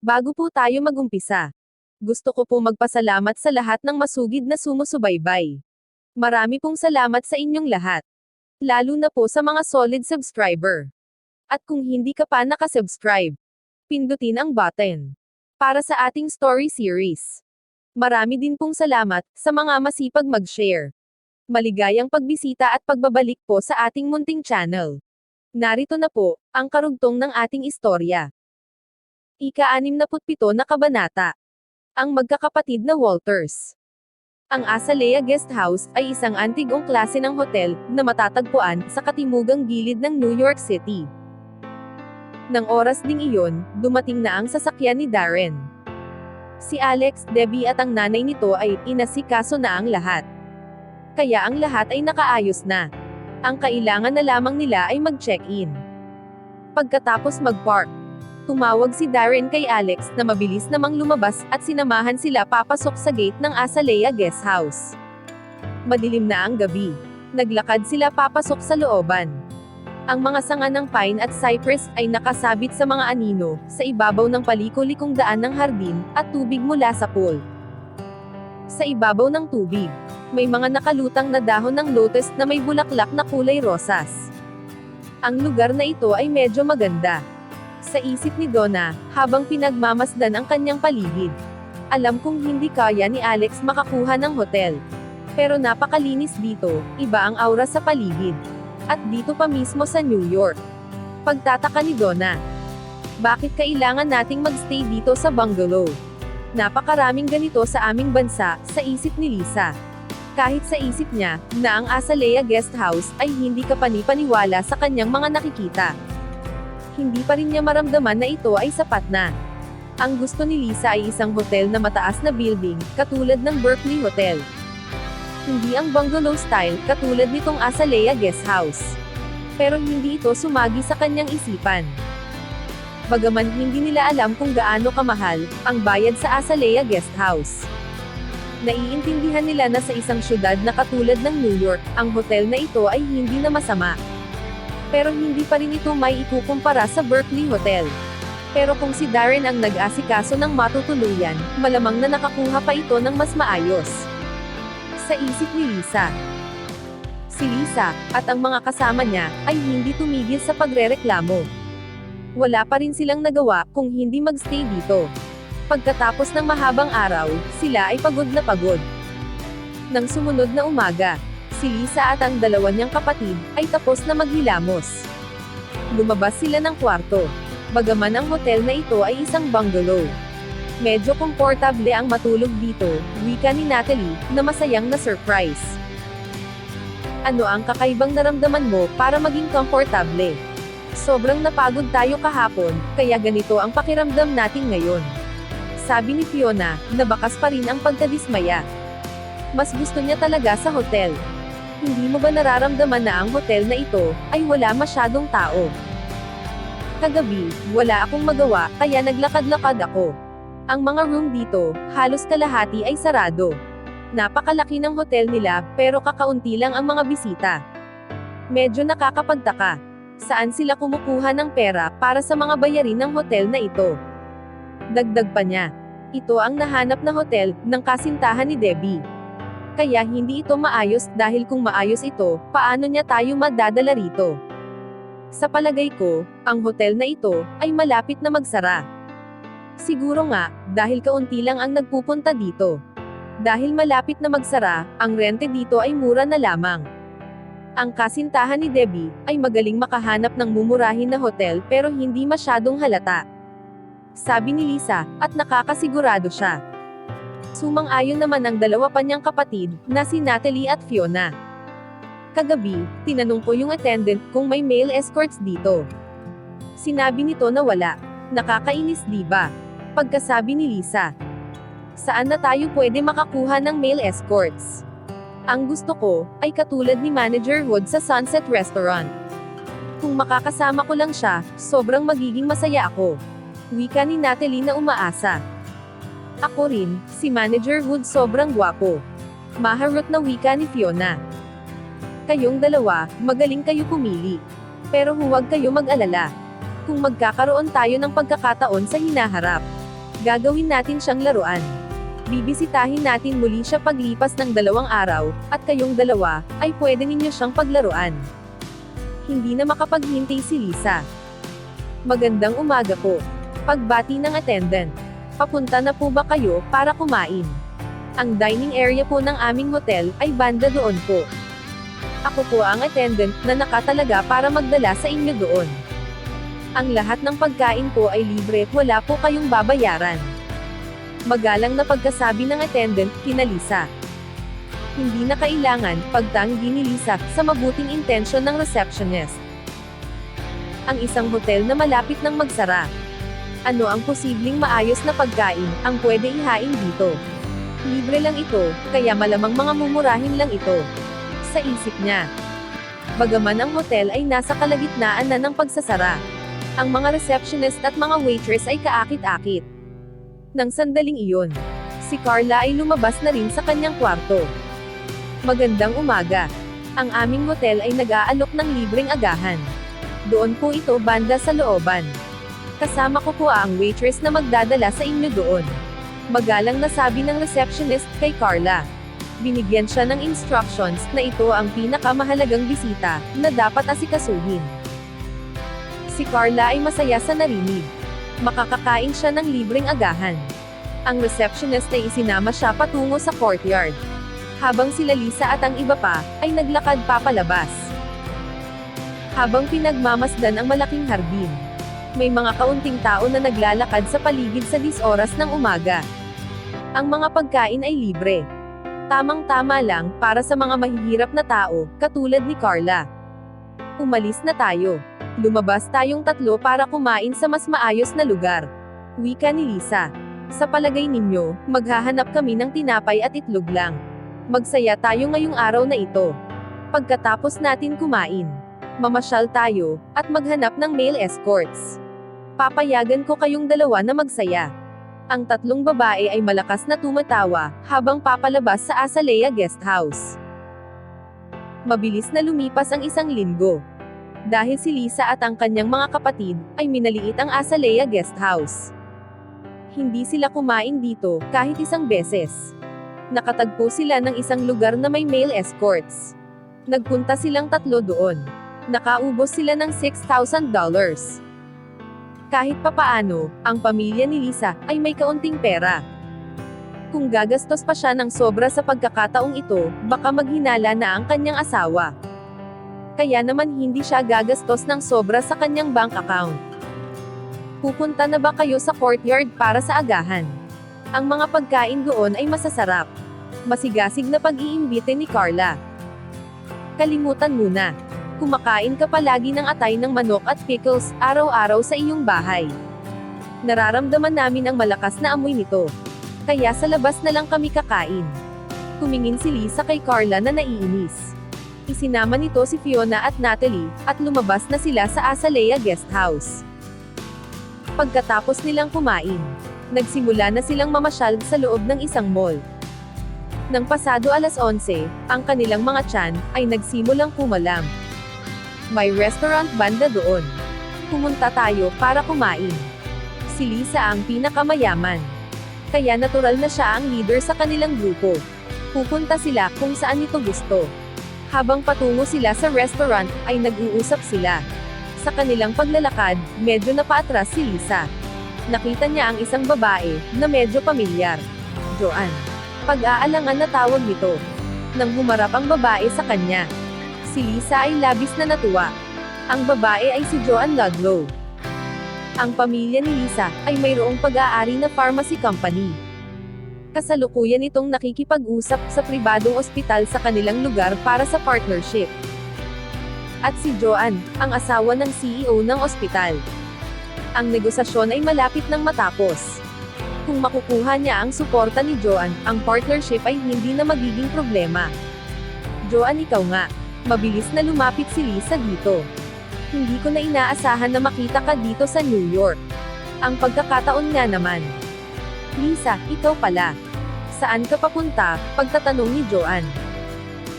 Bago po tayo magumpisa, gusto ko po magpasalamat sa lahat ng masugid na sumusubaybay. Marami pong salamat sa inyong lahat. Lalo na po sa mga solid subscriber. At kung hindi ka pa nakasubscribe, pindutin ang button para sa ating story series. Marami din pong salamat sa mga masipag mag-share. Maligayang pagbisita at pagbabalik po sa ating munting channel. Narito na po ang karugtong ng ating istorya. Ika-67 na kabanata. Ang magkakapatid na Walters. Ang Azalea Guest House ay isang antigong klase ng hotel na matatagpuan sa katimugang gilid ng New York City. Nang oras ding iyon, dumating na ang sasakyan ni Darren. Si Alex, Debbie at ang nanay nito ay inasikaso na ang lahat. Kaya ang lahat ay nakaayos na. Ang kailangan na lamang nila ay mag-check-in. Pagkatapos mag-park, tumawag si Darren kay Alex na mabilis namang lumabas at sinamahan sila papasok sa gate ng Azalea Guest House. Madilim na ang gabi. Naglakad sila papasok sa looban. Ang mga sanga ng pine at cypress ay nakasabit sa mga anino, sa ibabaw ng paliko-likong daan ng hardin, at tubig mula sa pool. Sa ibabaw ng tubig, may mga nakalutang na dahon ng lotus na may bulaklak na kulay rosas. Ang lugar na ito ay medyo maganda. Sa isip ni Donna, habang pinagmamasdan ang kanyang paligid. Alam kong hindi kaya ni Alex makakuha ng hotel. Pero napakalinis dito, iba ang aura sa paligid. At dito pa mismo sa New York. Pagtataka ni Donna. Bakit kailangan nating magstay dito sa bungalow? Napakaraming ganito sa aming bansa, sa isip ni Lisa. Kahit sa isip niya, na ang Azalea Guest House ay hindi kapani-paniwala sa kanyang mga nakikita. Hindi pa rin niya maramdaman na ito ay sapat na. Ang gusto ni Lisa ay isang hotel na mataas na building, katulad ng Berkeley Hotel. Hindi ang bungalow style, katulad nitong Azalea Guest House. Pero hindi ito sumagi sa kanyang isipan. Bagaman hindi nila alam kung gaano kamahal ang bayad sa Azalea Guest House. Naiintindihan nila na sa isang syudad na katulad ng New York, ang hotel na ito ay hindi na masama. Pero hindi pa rin ito may ikukumpara sa Berkeley Hotel. Pero kung si Darren ang nag-asikaso ng matutuluyan, malamang na nakakuha pa ito ng mas maayos. Sa isip ni Lisa. Si Lisa, at ang mga kasama niya, ay hindi tumigil sa pagrereklamo. Wala pa rin silang nagawa kung hindi magstay dito. Pagkatapos ng mahabang araw, sila ay pagod na pagod. Nang sumunod na umaga, si Lisa at ang dalawa niyang kapatid, ay tapos na maghilamos. Lumabas sila ng kwarto. Bagaman ang hotel na ito ay isang bungalow. Medyo komportable ang matulog dito, wika ni Natalie, na masayang na surprise. Ano ang kakaibang naramdaman mo para maging komportable? Sobrang napagod tayo kahapon, kaya ganito ang pakiramdam natin ngayon. Sabi ni Fiona, na bakas pa rin ang pagkadismaya. Mas gusto niya talaga sa hotel. Hindi mo ba nararamdaman na ang hotel na ito ay wala masyadong tao? Kagabi, wala akong magawa, kaya naglakad-lakad ako. Ang mga room dito, halos kalahati ay sarado. Napakalaki ng hotel nila, pero kakaunti lang ang mga bisita. Medyo nakakapagtaka. Saan sila kumukuha ng pera para sa mga bayarin ng hotel na ito? Dagdag pa niya. Ito ang nahanap na hotel ng kasintahan ni Debbie. Kaya hindi ito maayos dahil kung maayos ito, paano niya tayo madadala rito? Sa palagay ko, ang hotel na ito ay malapit na magsara. Siguro nga, dahil kaunti lang ang nagpupunta dito. Dahil malapit na magsara, ang rente dito ay mura na lamang. Ang kasintahan ni Debbie ay magaling makahanap ng mumurahin na hotel pero hindi masyadong halata. Sabi ni Lisa, at nakakasigurado siya. Sumang-ayon naman ang dalawa pa niyang kapatid, na si Natalie at Fiona. Kagabi, tinanong ko yung attendant kung may male escorts dito. Sinabi nito na wala. Nakakainis diba? Pagkasabi ni Lisa. Saan na tayo pwede makakuha ng male escorts? Ang gusto ko, ay katulad ni Manager Hood sa Sunset Restaurant. Kung makakasama ko lang siya, sobrang magiging masaya ako. Wika ni Natalie na umaasa. Ako rin, si Manager Hood sobrang gwapo. Maharot na wika ni Fiona. Kayong dalawa, magaling kayo pumili. Pero huwag kayo mag-alala. Kung magkakaroon tayo ng pagkakataon sa hinaharap, Gagawin natin siyang laruan. Bibisitahin natin muli siya paglipas ng 2 araw, at kayong dalawa, ay pwede ninyo siyang paglaruan. Hindi na makapaghintay si Lisa. Magandang umaga po. Pagbati ng attendant. Papunta na po ba kayo, para kumain? Ang dining area po ng aming hotel, ay banda doon po. Ako po ang attendant, na nakatalaga para magdala sa inyo doon. Ang lahat ng pagkain po ay libre, wala po kayong babayaran. Magalang na pagkasabi ng attendant, kina Lisa. Hindi na kailangan, pagtanggi ni Lisa, sa mabuting intensyon ng receptionist. Ang isang hotel na malapit ng magsara. Ano ang posibleng maayos na pagkain, ang pwede ihain dito? Libre lang ito, kaya malamang mga mumurahin lang ito. Sa isip niya. Bagaman ang hotel ay nasa kalagitnaan na ng pagsasara. Ang mga receptionist at mga waitress ay kaakit-akit. Nang sandaling iyon, si Carla ay lumabas na rin sa kanyang kwarto. Magandang umaga. Ang aming hotel ay nag-aalok ng libreng agahan. Doon po ito banda sa looban. Kasama ko po ang waitress na magdadala sa inyo doon. Magalang na sabi ng receptionist kay Carla. Binigyan siya ng instructions na ito ang pinakamahalagang bisita na dapat asikasuhin. Si Carla ay masaya sa narinig. Makakakain siya ng libreng agahan. Ang receptionist ay isinama siya patungo sa courtyard. Habang sila Lisa at ang iba pa, ay naglakad papalabas. Habang pinagmamasdan ang malaking hardin. May mga kaunting tao na naglalakad sa paligid sa 10 oras ng umaga. Ang mga pagkain ay libre. Tamang-tama lang, para sa mga mahihirap na tao, katulad ni Carla. Umalis na tayo. Lumabas tayong 3 para kumain sa mas maayos na lugar. Wika ni Lisa. Sa palagay ninyo, maghahanap kami ng tinapay at itlog lang. Magsaya tayo ngayong araw na ito. Pagkatapos natin kumain, mamasyal tayo, at maghanap ng male escorts. Papayagan ko kayong 2 na magsaya. Ang 3 babae ay malakas na tumatawa, habang papalabas sa Azalea Guest House. Mabilis na lumipas ang 1 linggo. Dahil si Lisa at ang kanyang mga kapatid, ay minaliit ang Azalea Guest House. Hindi sila kumain dito, kahit 1 beses. Nakatagpo sila ng isang lugar na may male escorts. Nagpunta silang 3 doon. Nakaubos sila ng $6,000. Kahit papaano, ang pamilya ni Lisa, ay may kaunting pera. Kung gagastos pa siya ng sobra sa pagkakataong ito, baka maghinala na ang kanyang asawa. Kaya naman hindi siya gagastos ng sobra sa kanyang bank account. Pupunta na ba kayo sa courtyard para sa agahan? Ang mga pagkain doon ay masasarap. Masigasig na pag-iimbite ni Carla. Kalimutan muna. Kumakain ka palagi ng atay ng manok at pickles, araw-araw sa iyong bahay. Nararamdaman namin ang malakas na amoy nito. Kaya sa labas na lang kami kakain. Tumingin si Lisa kay Carla na naiinis. Isinama nito si Fiona at Natalie, at lumabas na sila sa Azalea Guest House. Pagkatapos nilang kumain, nagsimula na silang mamasyal sa loob ng isang mall. Nang pasado 11:00, ang kanilang mga tiyan, ay nagsimulang kumalam. May restaurant banda doon. Pumunta tayo para kumain. Si Lisa ang pinakamayaman. Kaya natural na siya ang leader sa kanilang grupo. Pupunta sila kung saan ito gusto. Habang patungo sila sa restaurant, ay nag-uusap sila. Sa kanilang paglalakad, medyo napaatras si Lisa. Nakita niya ang isang babae, na medyo pamilyar. Joanne. Pag-aalangan na tawag nito. Nang humarap ang babae sa kanya. Si Lisa ay labis na natuwa. Ang babae ay si Joanne Ludlow. Ang pamilya ni Lisa, ay mayroong pag-aari na pharmacy company. Kasalukuyan itong nakikipag-usap sa pribadong ospital sa kanilang lugar para sa partnership. At si Joanne, ang asawa ng CEO ng ospital. Ang negosasyon ay malapit nang matapos. Kung makukuha niya ang suporta ni Joanne, ang partnership ay hindi na magiging problema. Joanne, ikaw nga. Mabilis na lumapit si Lisa dito. Hindi ko na inaasahan na makita ka dito sa New York. Ang pagkakataon nga naman. Lisa, ikaw pala. Saan ka papunta? Pagtatanong ni Joanne.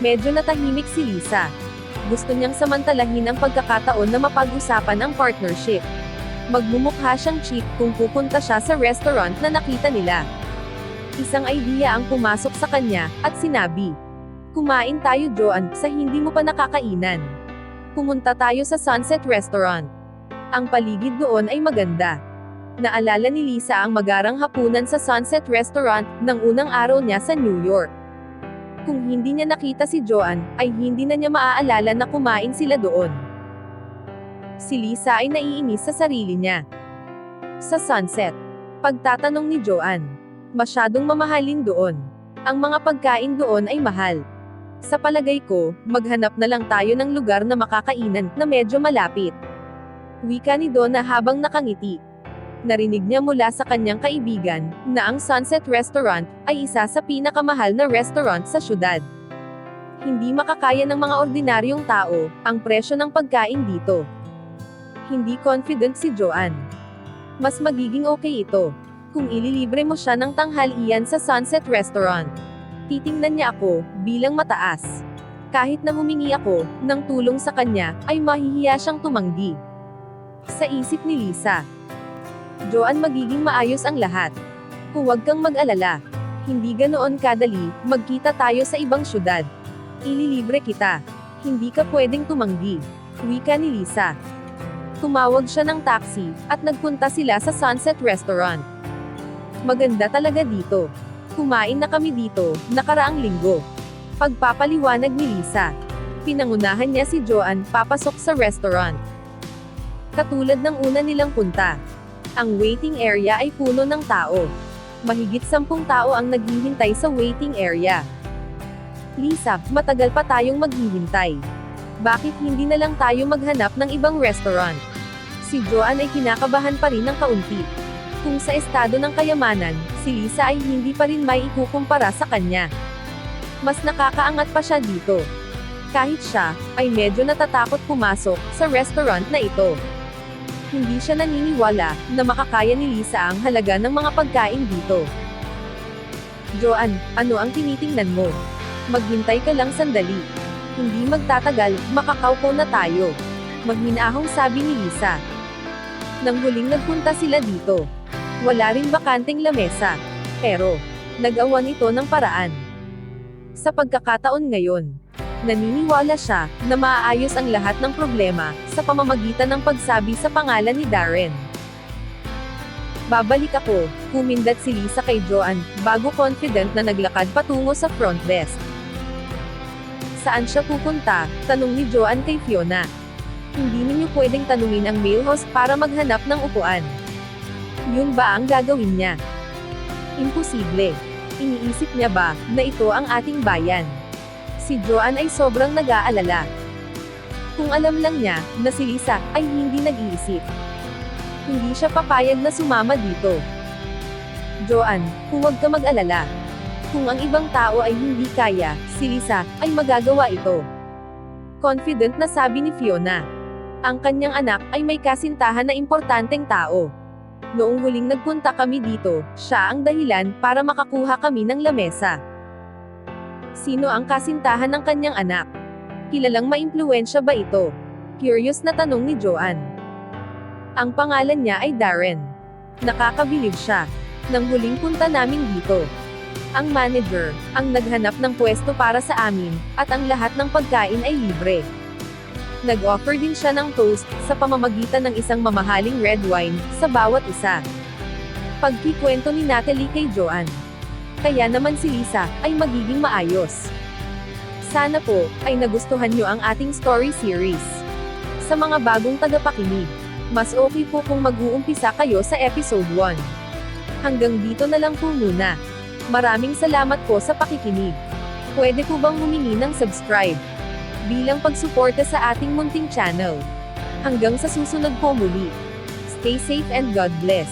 Medyo natahimik si Lisa. Gusto niyang samantalahin ang pagkakataon na mapag-usapan ang partnership. Magmumukha siyang cheap kung pupunta siya sa restaurant na nakita nila. Isang idea ang pumasok sa kanya, at sinabi, "Kumain tayo Joan, sa hindi mo pa nakakainan. Pumunta tayo sa Sunset Restaurant. Ang paligid doon ay maganda." Naalala ni Lisa ang magarang hapunan sa Sunset Restaurant, ng unang araw niya sa New York. Kung hindi niya nakita si Joan, ay hindi na niya maaalala na kumain sila doon. Si Lisa ay naiinis sa sarili niya. Sa Sunset, pagtatanong ni Joan, masyadong mamahalin doon. Ang mga pagkain doon ay mahal. Sa palagay ko, maghanap na lang tayo ng lugar na makakainan, na medyo malapit. Wika ni Donna habang nakangiti. Narinig niya mula sa kanyang kaibigan, na ang Sunset Restaurant, ay isa sa pinakamahal na restaurant sa syudad. Hindi makakaya ng mga ordinaryong tao, ang presyo ng pagkain dito. Hindi confident si Joan. Mas magiging okay ito, kung ililibre mo siya ng tanghalian sa Sunset Restaurant. Titingnan niya ako, bilang mataas. Kahit na humingi ako, ng tulong sa kanya, ay mahihiya siyang tumanggi. Sa isip ni Lisa, Joan, magiging maayos ang lahat. Huwag kang mag-alala. Hindi ganoon kadali, magkita tayo sa ibang syudad. Ililibre kita. Hindi ka pwedeng tumanggi. Wika ni Lisa. Tumawag siya ng taxi, at nagpunta sila sa Sunset Restaurant. Maganda talaga dito. Kumain na kami dito, nakaraang linggo. Pagpapaliwanag ni Lisa. Pinangunahan niya si Joan, papasok sa restaurant. Katulad ng una nilang punta. Ang waiting area ay puno ng tao. Mahigit 10 tao ang naghihintay sa waiting area. Lisa, matagal pa tayong maghihintay. Bakit hindi na lang tayo maghanap ng ibang restaurant? Si Joan ay kinakabahan pa rin ng kaunti. Kung sa estado ng kayamanan, si Lisa ay hindi pa rin may ikukumpara sa kanya. Mas nakakaangat pa siya dito. Kahit siya, ay medyo natatakot pumasok sa restaurant na ito. Hindi siya naniniwala na makakaya ni Lisa ang halaga ng mga pagkain dito. Joan, ano ang tinitingnan mo? Maghintay ka lang sandali. Hindi magtatagal, makakaupo na tayo. Maghinahong sabi ni Lisa. Nang huling nagpunta sila dito, wala ring bakanteng lamesa. Pero, nag-awan ito ng paraan. Sa pagkakataon ngayon, naniniwala siya na maaayos ang lahat ng problema sa pamamagitan ng pagsabi sa pangalan ni Darren. Babalik ako, kumindat si Lisa kay Joan, bago confident na naglakad patungo sa front desk. Saan siya pupunta? Tanong ni Joan kay Fiona. Hindi ninyo pwedeng tanungin ang male host para maghanap ng upuan. Yun ba ang gagawin niya? Imposible. Iniisip niya ba na ito ang ating bayan? Si Joan ay sobrang nag-aalala. Kung alam lang niya na si Lisa ay hindi nag-iisip, hindi siya papayag na sumama dito. Joan, huwag ka mag-alala. Kung ang ibang tao ay hindi kaya, si Lisa ay magagawa ito. Confident na sabi ni Fiona. Ang kanyang anak ay may kasintahan na importanteng tao. Noong huling nagpunta kami dito, siya ang dahilan para makakuha kami ng lamesa. Sino ang kasintahan ng kanyang anak? Kilalang maimpluwensya ba ito? Curious na tanong ni Joan. Ang pangalan niya ay Darren. Nakakabilib siya. Nang huling punta namin dito, ang manager ang naghanap ng pwesto para sa amin, at ang lahat ng pagkain ay libre. Nag-offer din siya ng toast sa pamamagitan ng isang mamahaling red wine sa bawat isa. Pagkikwento ni Natalie kay Joan. Kaya naman si Lisa ay magiging maayos. Sana po ay nagustuhan nyo ang ating story series. Sa mga bagong tagapakinig, mas okay po kung mag-uumpisa kayo sa episode 1. Hanggang dito na lang po muna. Maraming salamat po sa pakikinig. Pwede po bang humingi ng subscribe bilang pagsuporta sa ating munting channel? Hanggang sa susunod po muli. Stay safe and God bless.